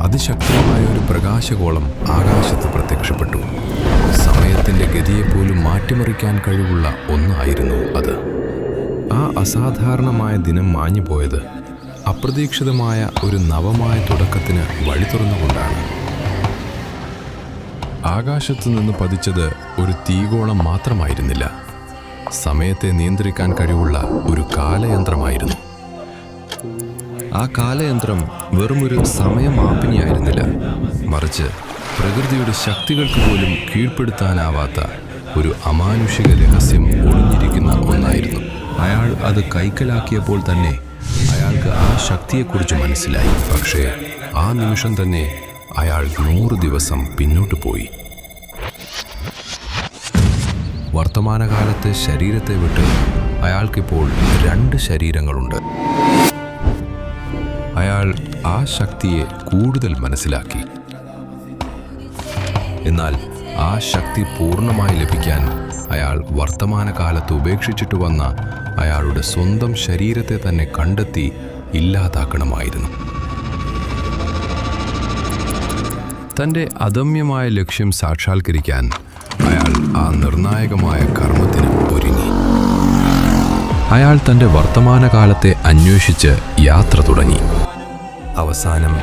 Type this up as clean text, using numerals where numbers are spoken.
അതിശക്തമായ ഒരു പ്രകാശഗോളം ആകാശത്ത് പ്രത്യക്ഷപ്പെട്ടു. സമയത്തിൻ്റെ ഗതിയെപ്പോലും മാറ്റിമറിക്കാൻ കഴിവുള്ള ഒന്നായിരുന്നു അത്. ആ അസാധാരണമായ ദിനം മാഞ്ഞുപോയത് അപ്രതീക്ഷിതമായ ഒരു നവമായ തുടക്കത്തിന് വഴി തുറന്നുകൊണ്ടാണ്. ആകാശത്തു നിന്ന് പതിച്ചത് ഒരു തീഗോളം മാത്രമായിരുന്നില്ല, സമയത്തെ നിയന്ത്രിക്കാൻ കഴിവുള്ള ഒരു കാലയന്ത്രമായിരുന്നു. ആ കാലയന്ത്രം വെറുമൊരു സമയമാപിനിയായിരുന്നില്ല, മറിച്ച് പ്രകൃതിയുടെ ശക്തികൾക്ക് പോലും കീഴ്പ്പെടുത്താനാവാത്ത ഒരു അമാനുഷിക രഹസ്യം ഒളിഞ്ഞിരിക്കുന്ന ഒന്നായിരുന്നു. അയാൾ അത് കൈക്കലാക്കിയപ്പോൾ തന്നെ അയാൾക്ക് ആ ശക്തിയെക്കുറിച്ച് മനസ്സിലായി. പക്ഷേ ആ നിമിഷം തന്നെ അയാൾ 100 ദിവസം പിന്നോട്ട് പോയി. വർത്തമാനകാലത്തെ ശരീരത്തെ വിട്ട് അയാൾക്കിപ്പോൾ 2 ശരീരങ്ങളുണ്ട്. അയാൾ ആ ശക്തിയെ കൂടുതൽ മനസ്സിലാക്കി. എന്നാൽ ആ ശക്തി പൂർണ്ണമായി ലഭിക്കാൻ അയാൾ വർത്തമാനകാലത്ത് ഉപേക്ഷിച്ചിട്ട് വന്ന അയാളുടെ സ്വന്തം ശരീരത്തെ തന്നെ കണ്ടെത്തി ഇല്ലാതാക്കണമായിരുന്നു. തൻ്റെ അദമ്യമായ ലക്ഷ്യം സാക്ഷാത്കരിക്കാൻ അയാൾ ആ നിർണായകമായ കർമ്മത്തിന് ഒരുങ്ങി. അയാൾ തൻ്റെ വർത്തമാനകാലത്തെ അന്വേഷിച്ച് യാത്ര തുടങ്ങി. അവസാനം